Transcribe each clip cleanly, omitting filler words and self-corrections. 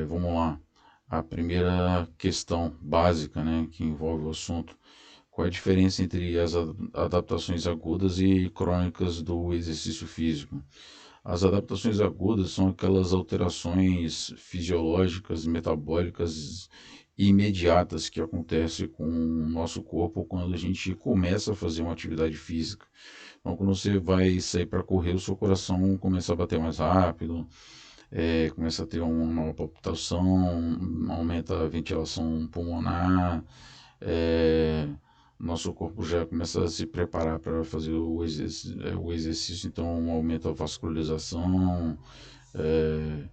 Vamos lá. A primeira questão básica, né, que envolve o assunto. Qual é a diferença entre as adaptações agudas e crônicas do exercício físico? As adaptações agudas são aquelas alterações fisiológicas, metabólicas imediatas que acontecem com o nosso corpo quando a gente começa a fazer uma atividade física. Então, quando você vai sair para correr, o seu coração começa a bater mais rápido, começa a ter uma nova palpitação, aumenta a ventilação pulmonar, é, nosso corpo já começa a se preparar para fazer o exercício, então aumenta a vascularização, é,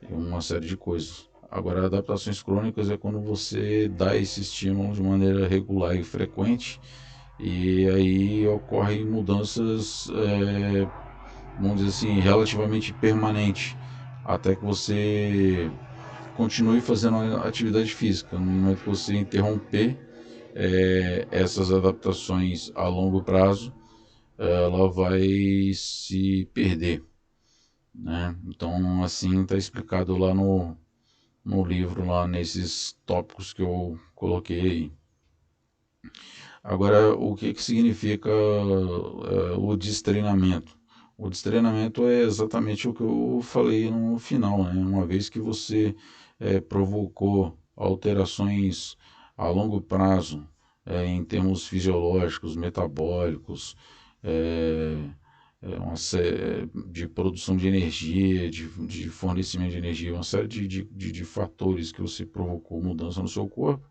e uma série de coisas. Agora, adaptações crônicas é quando você dá esse estímulo de maneira regular e frequente, e aí ocorrem mudanças, vamos dizer assim, relativamente permanentes, até que você continue fazendo a atividade física. No momento que você interromper essas adaptações a longo prazo, ela vai se perder, né? Então, assim está explicado lá no livro, lá nesses tópicos que eu coloquei. Agora, o que, que significa o destreinamento? O destreinamento é exatamente o que eu falei no final, né? Uma vez que você provocou alterações a longo prazo, em termos fisiológicos, metabólicos, é, uma série de produção de energia, de fornecimento de energia, uma série de fatores que você provocou mudança no seu corpo,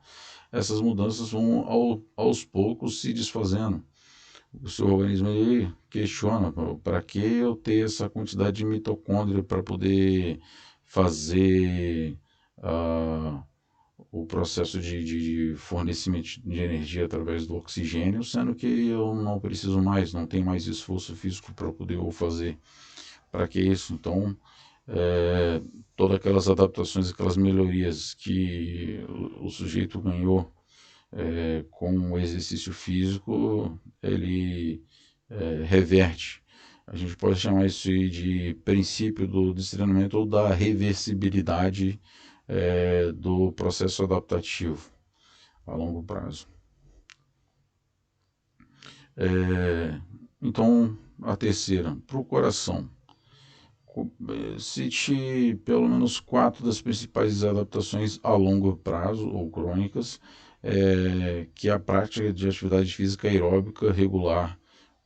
essas mudanças vão aos poucos se desfazendo. O seu organismo ele questiona para que eu ter essa quantidade de mitocôndria para poder fazer ah, o processo de fornecimento de energia através do oxigênio, sendo que eu não preciso mais, não tenho mais esforço físico para poder o fazer. Para que isso? Então, é, todas aquelas adaptações, aquelas melhorias que o sujeito ganhou com o exercício físico, ele reverte. A gente pode chamar isso de princípio do treinamento ou da reversibilidade do processo adaptativo a longo prazo. Então, a terceira, para o coração. Cite pelo menos quatro das principais adaptações a longo prazo ou crônicas que a prática de atividade física aeróbica regular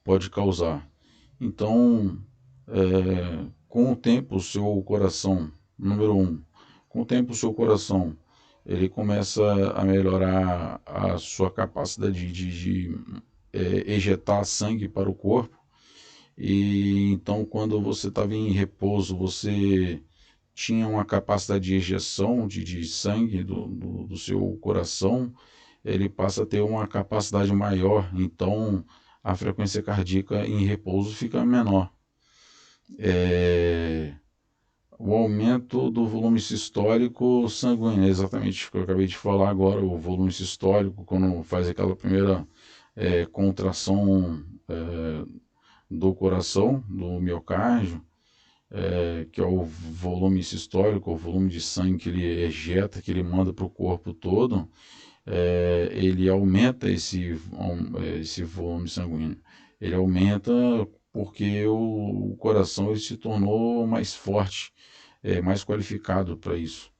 pode causar. Então, com o tempo, o seu coração, número um, com o tempo, o seu coração, ele começa a melhorar a sua capacidade de ejetar sangue para o corpo. E então, quando você estava em repouso, você tinha uma capacidade de ejeção de sangue do seu coração, ele passa a ter uma capacidade maior, então a frequência cardíaca em repouso fica menor. É, o aumento do volume sistólico sanguíneo, exatamente o que eu acabei de falar agora, o volume sistólico, quando faz aquela primeira contração do coração, do miocárdio, que é o volume sistólico, o volume de sangue que ele ejeta, que ele manda para o corpo todo, ele aumenta esse volume sanguíneo. Ele aumenta porque o coração ele se tornou mais forte, mais qualificado para isso.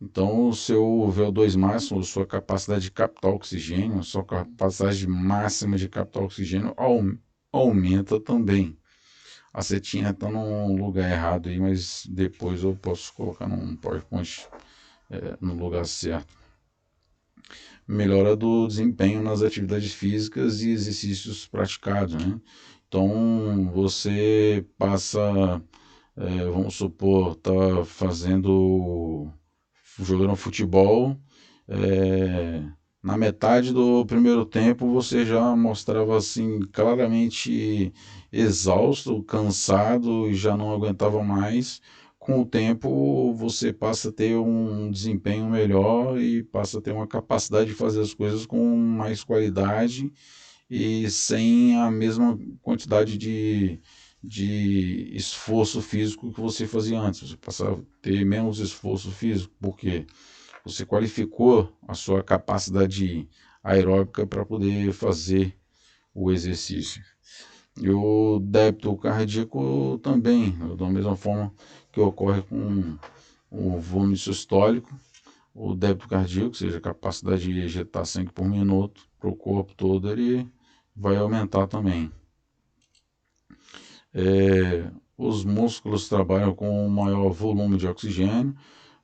Então, o seu VO2 máximo, sua capacidade de captar oxigênio, sua capacidade máxima de captar oxigênio aumenta também. A setinha está num lugar errado aí, mas depois eu posso colocar num PowerPoint no lugar certo. Melhora do desempenho nas atividades físicas e exercícios praticados, né? Então você passa, vamos supor, tá jogando futebol, é, na metade do primeiro tempo você já mostrava assim claramente exausto, cansado e já não aguentava mais. Com o tempo você passa a ter um desempenho melhor e passa a ter uma capacidade de fazer as coisas com mais qualidade e sem a mesma quantidade de esforço físico que você fazia antes. Você passa a ter menos esforço físico, porque você qualificou a sua capacidade aeróbica para poder fazer o exercício. E o débito cardíaco também, da mesma forma que ocorre com o volume sistólico, o débito cardíaco, ou seja, a capacidade de ejetar sangue por minuto para o corpo todo, ele vai aumentar também. Os músculos trabalham com um maior volume de oxigênio,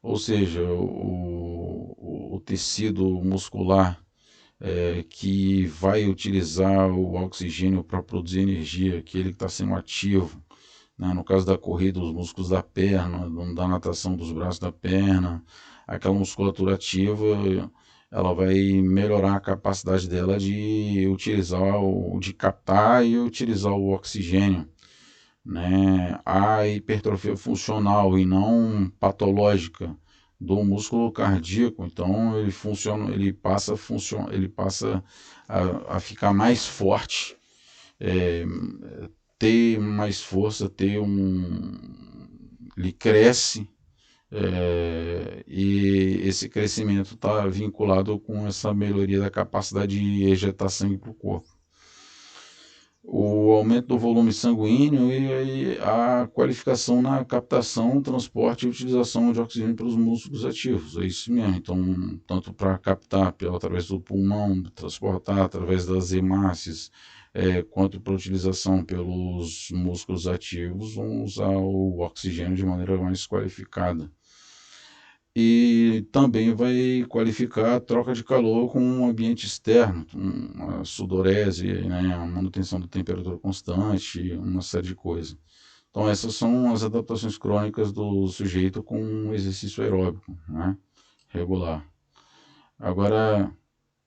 ou seja, o tecido muscular que vai utilizar o oxigênio para produzir energia, aquele que está sendo ativo, né? No caso da corrida, os músculos da perna, da natação, dos braços da perna, aquela musculatura ativa, ela vai melhorar a capacidade dela de utilizar, de captar e utilizar o oxigênio, né? A hipertrofia funcional e não patológica do músculo cardíaco, então ele funciona, ele passa a ficar mais forte, é, ter mais força, ele cresce, e esse crescimento está vinculado com essa melhoria da capacidade de ejetar sangue para o corpo. O aumento do volume sanguíneo e a qualificação na captação, transporte e utilização de oxigênio pelos músculos ativos. É isso mesmo. Então, tanto para captar através do pulmão, transportar através das hemácias, quanto para utilização pelos músculos ativos, vão usar o oxigênio de maneira mais qualificada. E também vai qualificar a troca de calor com um ambiente externo, uma sudorese, né, a manutenção da temperatura constante, uma série de coisas. Então essas são as adaptações crônicas do sujeito com um exercício aeróbico, né, regular. Agora,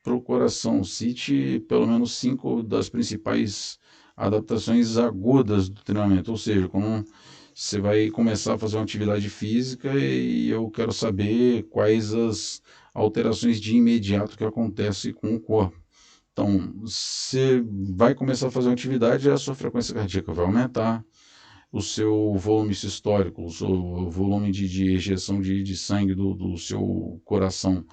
para o coração, cite pelo menos 5 das principais adaptações agudas do treinamento, ou seja, quando você vai começar a fazer uma atividade física e eu quero saber quais as alterações de imediato que acontecem com o corpo. Então, você vai começar a fazer uma atividade, a sua frequência cardíaca vai aumentar, o seu volume sistólico, o seu volume de ejeção de sangue do seu coração,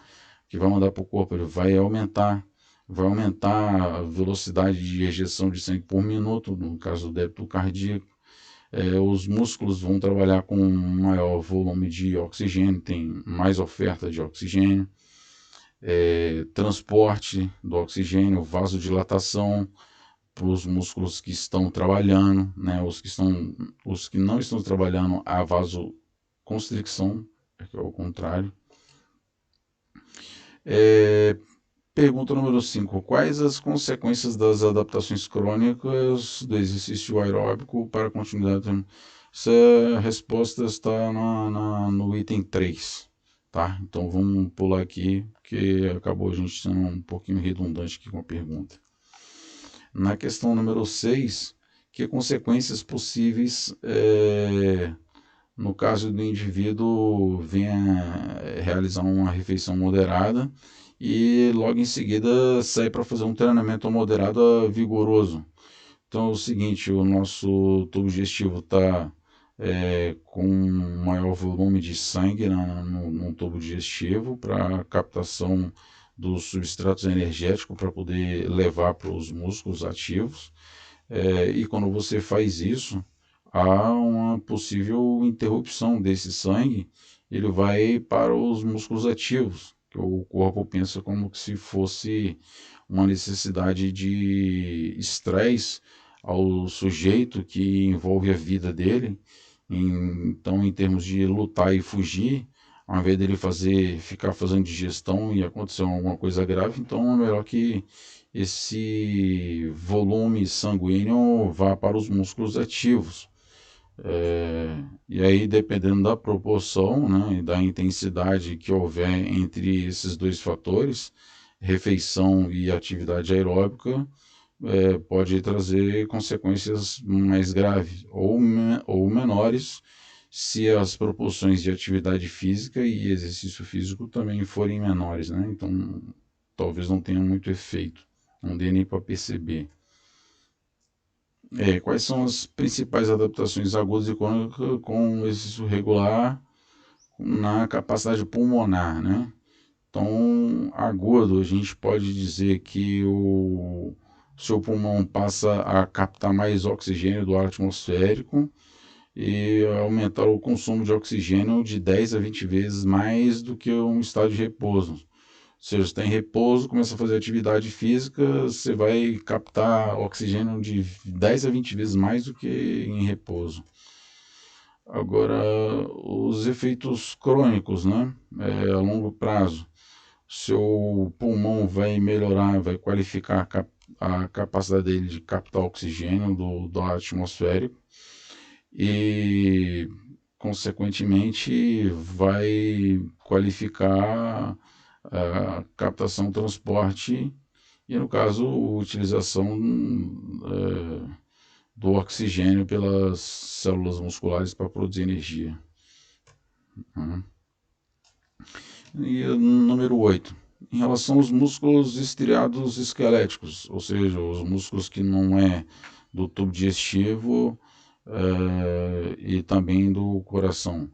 que vai mandar para o corpo, ele vai aumentar a velocidade de ejeção de sangue por minuto, no caso do débito cardíaco. Os músculos vão trabalhar com um maior volume de oxigênio, tem mais oferta de oxigênio, transporte do oxigênio, vasodilatação para os músculos que estão trabalhando, né? Os que não estão trabalhando, a vasoconstricção, que é o contrário. Pergunta número 5. Quais as consequências das adaptações crônicas do exercício aeróbico para a continuidade? Essa resposta está no item 3. Tá? Então vamos pular aqui, porque acabou a gente sendo um pouquinho redundante aqui com a pergunta. Na questão número 6, que consequências possíveis no caso do indivíduo venha realizar uma refeição moderada e logo em seguida sair para fazer um treinamento moderado vigoroso. Então é o seguinte, o nosso tubo digestivo está com um maior volume de sangue no tubo digestivo para captação dos substratos energéticos para poder levar para os músculos ativos. E quando você faz isso, há uma possível interrupção desse sangue, ele vai para os músculos ativos, que o corpo pensa como se fosse uma necessidade de estresse ao sujeito que envolve a vida dele. Então, em termos de lutar e fugir, ao invés dele ficar fazendo digestão e acontecer alguma coisa grave, então é melhor que esse volume sanguíneo vá para os músculos ativos. E aí, dependendo da proporção, né, e da intensidade que houver entre esses dois fatores, refeição e atividade aeróbica, pode trazer consequências mais graves ou menores se as proporções de atividade física e exercício físico também forem menores, né? Então, talvez não tenha muito efeito, não dê nem para perceber. Quais são as principais adaptações agudas e crônicas com o exercício regular na capacidade pulmonar, né? Então, agudo, a gente pode dizer que o seu pulmão passa a captar mais oxigênio do ar atmosférico e aumentar o consumo de oxigênio de 10 a 20 vezes mais do que um estado de repouso. Ou seja, você está em repouso, começa a fazer atividade física, você vai captar oxigênio de 10 a 20 vezes mais do que em repouso. Agora, os efeitos crônicos, né? A longo prazo. Seu pulmão vai melhorar, vai qualificar a capacidade dele de captar oxigênio do ar atmosférico e, consequentemente, vai qualificar a captação, transporte e, no caso, a utilização do oxigênio pelas células musculares para produzir energia. E número 8. Em relação aos músculos estriados esqueléticos, ou seja, os músculos que não é do tubo digestivo e também do coração.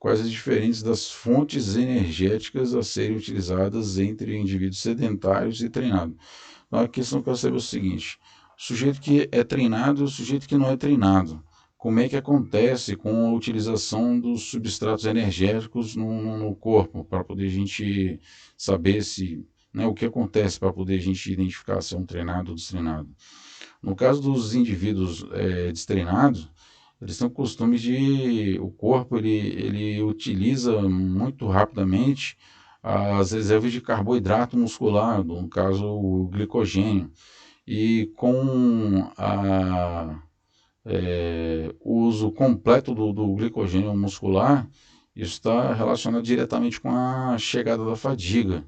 Quais as diferenças das fontes energéticas a serem utilizadas entre indivíduos sedentários e treinados? Então, a questão que eu quero saber é o seguinte: o sujeito que é treinado e o sujeito que não é treinado. Como é que acontece com a utilização dos substratos energéticos no corpo, para poder a gente saber se, né, o que acontece para poder a gente identificar se é um treinado ou destreinado. No caso dos indivíduos destreinados, eles têm o costume de, o corpo ele utiliza muito rapidamente as reservas de carboidrato muscular, no caso o glicogênio, e com o uso completo do glicogênio muscular, isso está relacionado diretamente com a chegada da fadiga.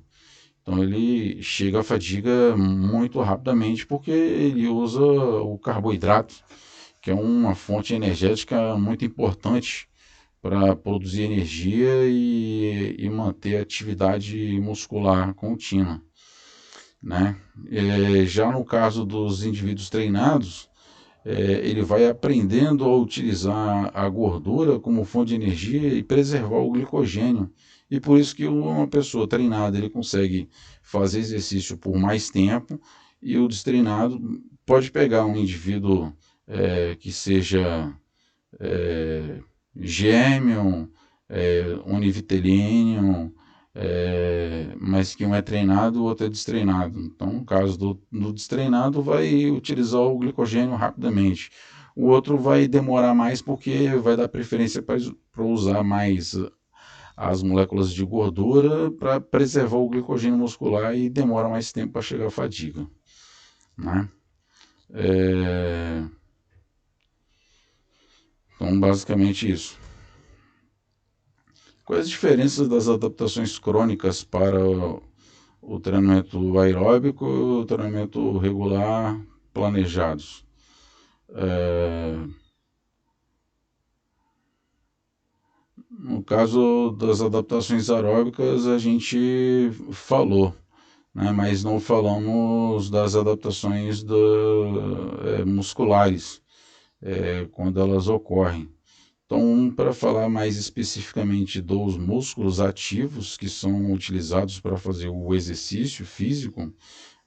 Então ele chega à fadiga muito rapidamente porque ele usa o carboidrato, que é uma fonte energética muito importante para produzir energia e manter a atividade muscular contínua, né? Já no caso dos indivíduos treinados, ele vai aprendendo a utilizar a gordura como fonte de energia e preservar o glicogênio. E por isso que uma pessoa treinada ele consegue fazer exercício por mais tempo e o destreinado pode pegar um indivíduo que seja gêmeo, univitelíneo, mas que um é treinado e o outro é destreinado. Então, no caso do destreinado, vai utilizar o glicogênio rapidamente. O outro vai demorar mais porque vai dar preferência para usar mais as moléculas de gordura para preservar o glicogênio muscular e demora mais tempo para chegar à fadiga, né? Então, basicamente isso. Quais as diferenças das adaptações crônicas para o treinamento aeróbico e o treinamento regular planejados? No caso das adaptações aeróbicas, a gente falou, né, mas não falamos das adaptações musculares, quando elas ocorrem. Então, para falar mais especificamente dos músculos ativos que são utilizados para fazer o exercício físico,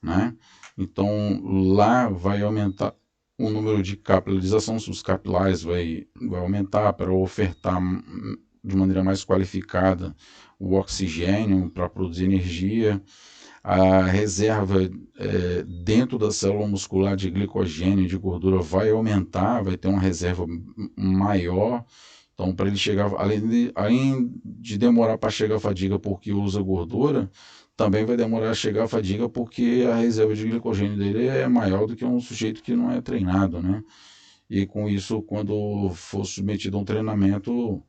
né? Então, lá vai aumentar o número de capilarização, os capilares vai aumentar para ofertar de maneira mais qualificada o oxigênio para produzir energia, a reserva dentro da célula muscular de glicogênio e de gordura vai aumentar, vai ter uma reserva maior. Então, para ele chegar, além de demorar para chegar à fadiga porque usa gordura, também vai demorar a chegar à fadiga porque a reserva de glicogênio dele é maior do que um sujeito que não é treinado, né? E com isso, quando for submetido a um treinamento,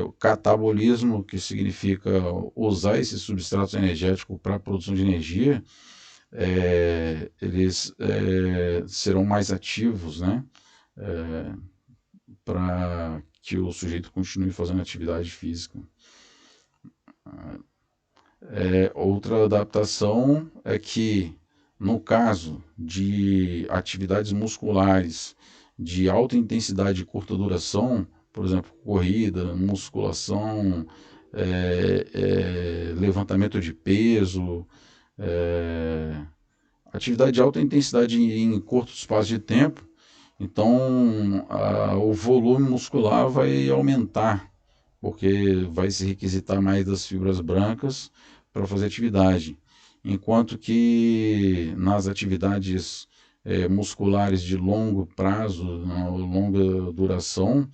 o catabolismo, que significa usar esses substratos energéticos para a produção de energia, eles serão mais ativos, né? Para que o sujeito continue fazendo atividade física. Outra adaptação é que No caso de atividades musculares de alta intensidade e curta duração, por exemplo, corrida, musculação, levantamento de peso, é, atividade de alta intensidade em curto espaço de tempo, então o volume muscular vai aumentar, porque vai se requisitar mais das fibras brancas para fazer atividade. Enquanto que nas atividades musculares de longo prazo, longa duração,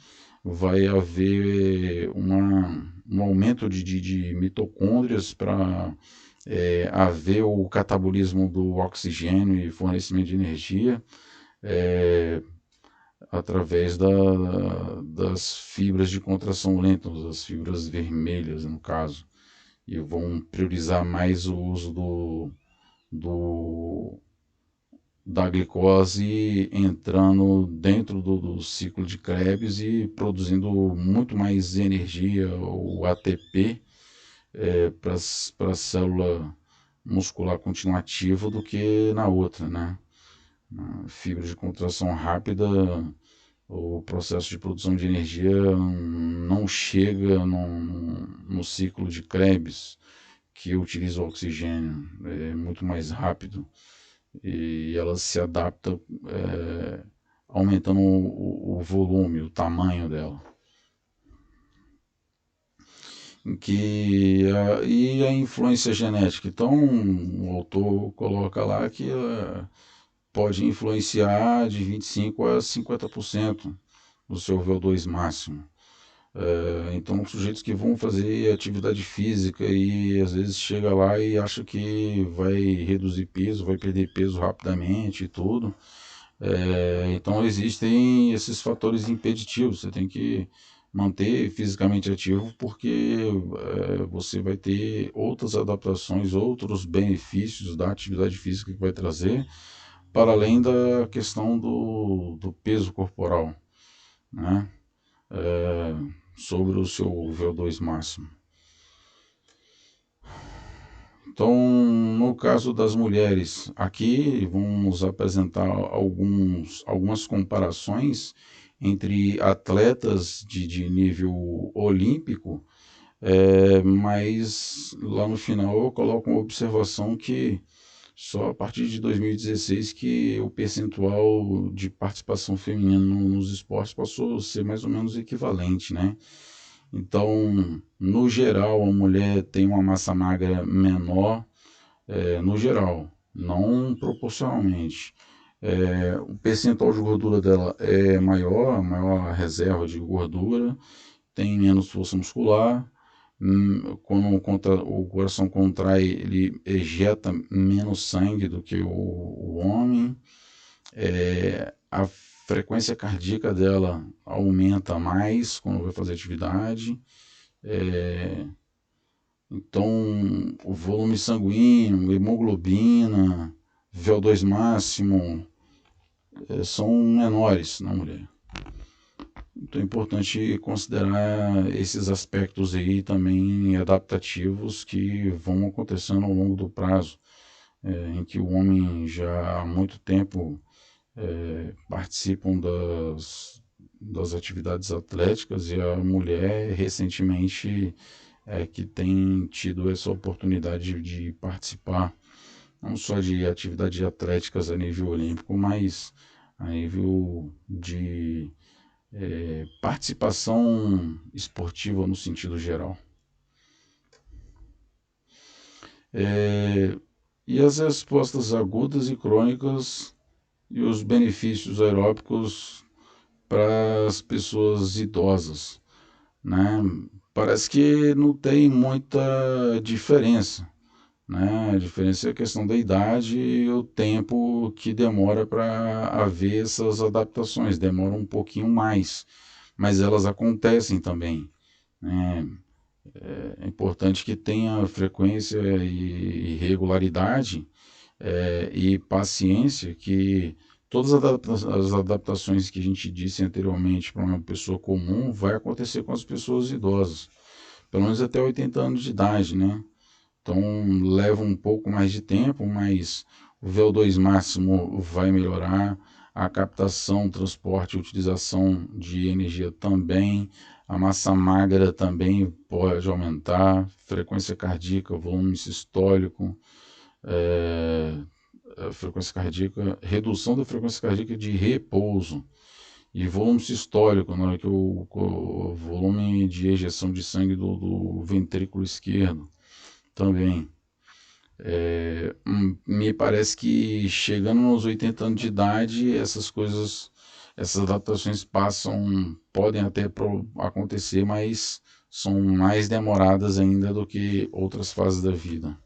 vai haver um aumento de mitocôndrias para haver o catabolismo do oxigênio e fornecimento de energia é, através das fibras de contração lenta, das fibras vermelhas, no caso, e vão priorizar mais o uso do, da glicose entrando dentro do ciclo de Krebs e produzindo muito mais energia, o ATP, para a célula muscular continuativa do que na outra, né? Na fibra de contração rápida, o processo de produção de energia não chega no ciclo de Krebs, que utiliza o oxigênio, é muito mais rápido e ela se adapta aumentando o volume, o tamanho dela. E a influência genética. Então, o autor coloca lá que pode influenciar de 25% a 50% do seu VO2 máximo. Então, sujeitos que vão fazer atividade física e às vezes chega lá e acha que vai reduzir peso, vai perder peso rapidamente e tudo. Então, existem esses fatores impeditivos. Você tem que manter fisicamente ativo porque você vai ter outras adaptações, outros benefícios da atividade física que vai trazer, para além da questão do peso corporal, né? Sobre o seu VO2 máximo. Então, no caso das mulheres, aqui vamos apresentar algumas comparações entre atletas de nível olímpico, mas lá no final eu coloco uma observação que só a partir de 2016 que o percentual de participação feminina nos esportes passou a ser mais ou menos equivalente, né? Então, no geral, a mulher tem uma massa magra menor, no geral, não proporcionalmente. O percentual de gordura dela é maior, maior reserva de gordura, tem menos força muscular. Quando o coração contrai, ele ejeta menos sangue do que o homem. A frequência cardíaca dela aumenta mais quando vai fazer atividade. Então, o volume sanguíneo, hemoglobina, VO2 máximo são menores na mulher. Então é importante considerar esses aspectos aí também adaptativos que vão acontecendo ao longo do prazo, em que o homem já há muito tempo participam das atividades atléticas e a mulher recentemente que tem tido essa oportunidade de participar não só de atividades atléticas a nível olímpico, mas a nível de participação esportiva no sentido geral. E as respostas agudas e crônicas e os benefícios aeróbicos para as pessoas idosas, né? Parece que não tem muita diferença, né? A diferença é a questão da idade e o tempo que demora para haver essas adaptações, demora um pouquinho mais, mas elas acontecem também, né? É importante que tenha frequência e regularidade e paciência, que todas as adaptações que a gente disse anteriormente para uma pessoa comum vai acontecer com as pessoas idosas, pelo menos até 80 anos de idade, né? Então leva um pouco mais de tempo, mas o VO2 máximo vai melhorar, a captação, transporte e utilização de energia também, a massa magra também pode aumentar, frequência cardíaca, volume sistólico, é, frequência cardíaca, redução da frequência cardíaca de repouso e volume sistólico, na hora que o volume de ejeção de sangue do ventrículo esquerdo também. Me parece que chegando nos 80 anos de idade, essas coisas, essas adaptações podem até acontecer, mas são mais demoradas ainda do que outras fases da vida.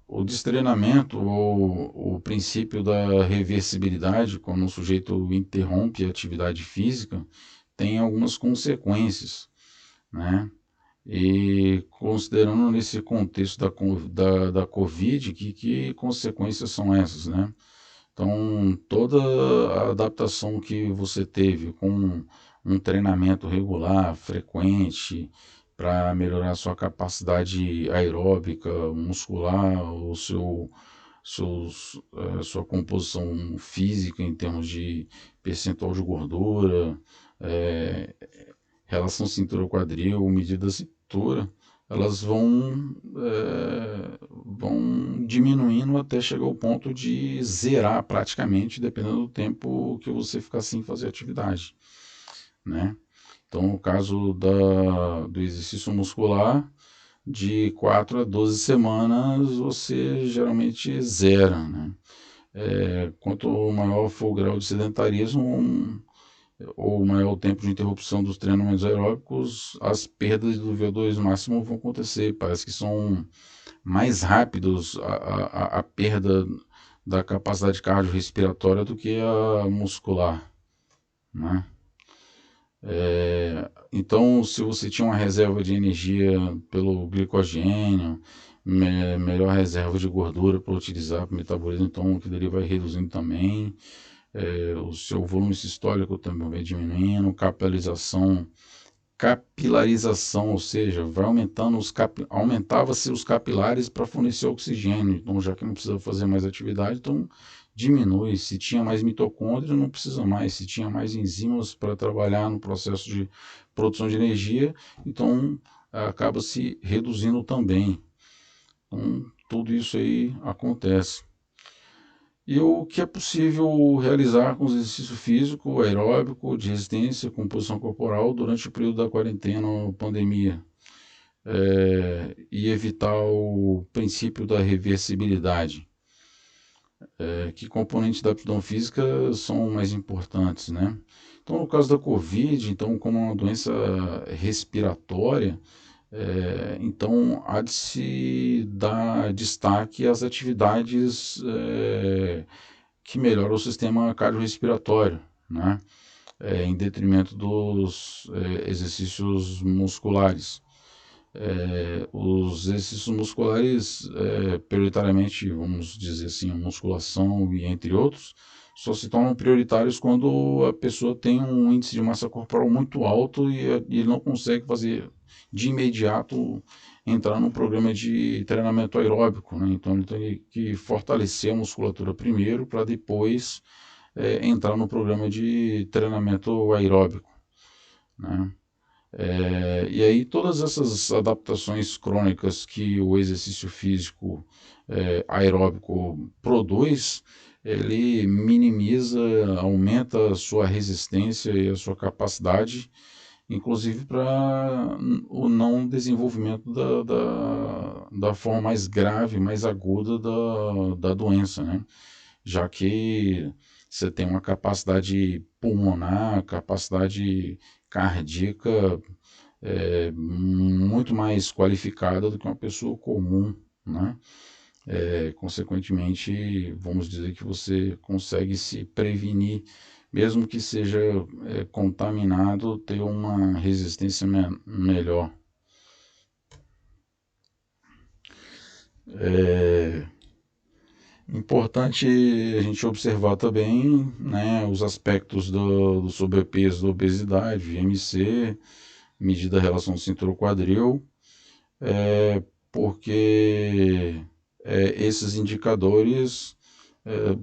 O destreinamento ou o princípio da reversibilidade, quando o sujeito interrompe a atividade física, tem algumas consequências, né? E considerando nesse contexto da Covid, que consequências são essas, né? Então, toda a adaptação que você teve com um treinamento regular, frequente, para melhorar sua capacidade aeróbica, muscular, sua composição física em termos de percentual de gordura, é, relação cintura-quadril, medida da cintura, elas vão diminuindo até chegar ao ponto de zerar praticamente, dependendo do tempo que você ficar sem fazer atividade, né? Então, no caso do exercício muscular, de 4 a 12 semanas, você geralmente zera, né? Quanto maior for o grau de sedentarismo, ou maior o tempo de interrupção dos treinamentos aeróbicos, as perdas do VO2 máximo vão acontecer. Parece que são mais rápidos a perda da capacidade cardiorrespiratória do que a muscular, né? Então, se você tinha uma reserva de energia pelo glicogênio, melhor reserva de gordura para utilizar para o metabolismo, então aquilo ali vai reduzindo também. O seu volume sistólico também vai diminuindo, capilarização, ou seja, vai aumentando aumentava-se os capilares para fornecer oxigênio, então já que não precisa fazer mais atividade, então diminui. Se tinha mais mitocôndria, não precisa mais. Se tinha mais enzimas para trabalhar no processo de produção de energia, então acaba se reduzindo também. Então, tudo isso aí acontece. E o que é possível realizar com exercício físico, aeróbico, de resistência, composição corporal durante o período da quarentena ou pandemia, e evitar o princípio da reversibilidade. Que componentes da aptidão física são mais importantes, né? Então, no caso da Covid, então, como é uma doença respiratória, então há de se dar destaque às atividades que melhoram o sistema cardiorrespiratório, né? Em detrimento dos exercícios musculares. Os exercícios musculares, prioritariamente, vamos dizer assim, a musculação e entre outros, só se tornam prioritários quando a pessoa tem um índice de massa corporal muito alto e ele não consegue fazer de imediato entrar num programa de treinamento aeróbico, né? Então ele tem que fortalecer a musculatura primeiro para depois entrar no programa de treinamento aeróbico, né? E aí todas essas adaptações crônicas que o exercício físico aeróbico produz, ele minimiza, aumenta a sua resistência e a sua capacidade, inclusive para o não desenvolvimento da forma mais grave, mais aguda da doença, né? Já que você tem uma capacidade pulmonar, capacidade cardíaca muito mais qualificada do que uma pessoa comum, né? Consequentemente, vamos dizer que você consegue se prevenir, mesmo que seja contaminado, ter uma resistência melhor. Importante a gente observar também, né, os aspectos do sobrepeso, da obesidade, IMC, medida da relação cintura-quadril, porque esses indicadores é,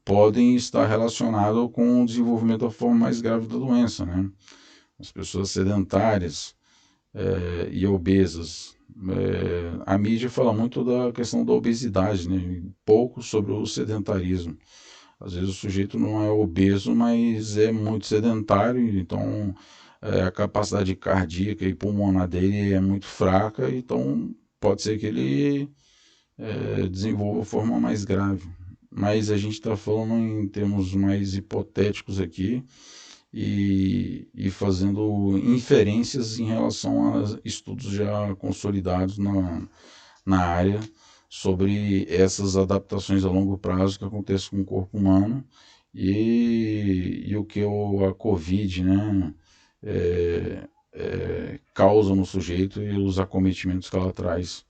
podem estar relacionados com o desenvolvimento da forma mais grave da doença, né? As pessoas sedentárias e obesas. A mídia fala muito da questão da obesidade, né? E pouco sobre o sedentarismo. Às vezes o sujeito não é obeso, mas é muito sedentário, então a capacidade cardíaca e pulmonar dele é muito fraca, então pode ser que ele desenvolva de forma mais grave. Mas a gente está falando em termos mais hipotéticos aqui e fazendo inferências em relação a estudos já consolidados na área sobre essas adaptações a longo prazo que acontecem com o corpo humano e o que a Covid, né, causa no sujeito e os acometimentos que ela traz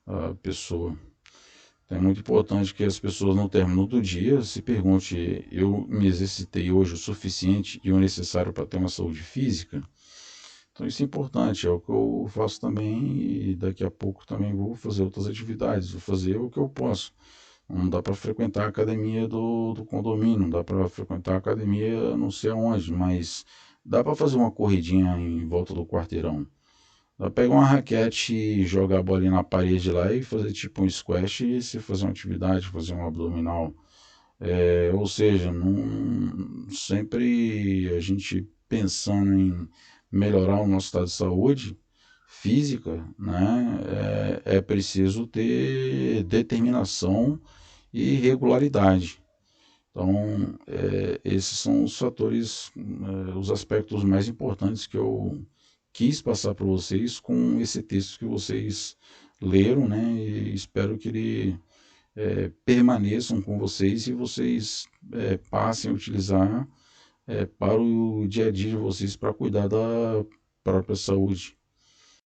à pessoa. Então é muito importante que as pessoas no término do dia se pergunte: eu me exercitei hoje o suficiente e o necessário para ter uma saúde física? Então isso é importante, é o que eu faço também e daqui a pouco também vou fazer outras atividades, vou fazer o que eu posso. Não dá para frequentar a academia do condomínio, não dá para frequentar a academia não sei aonde, mas dá para fazer uma corridinha em volta do quarteirão. Dá pra pegar uma raquete e jogar a bolinha na parede lá e fazer tipo um squash e se fazer uma atividade, fazer um abdominal. Ou seja, não, sempre a gente pensando em melhorar o nosso estado de saúde física, né, é preciso ter determinação e regularidade. Então, esses são os fatores, os aspectos mais importantes que eu quis passar para vocês com esse texto que vocês leram, né? E espero que ele permaneçam com vocês e vocês passem a utilizar para o dia a dia de vocês para cuidar da própria saúde.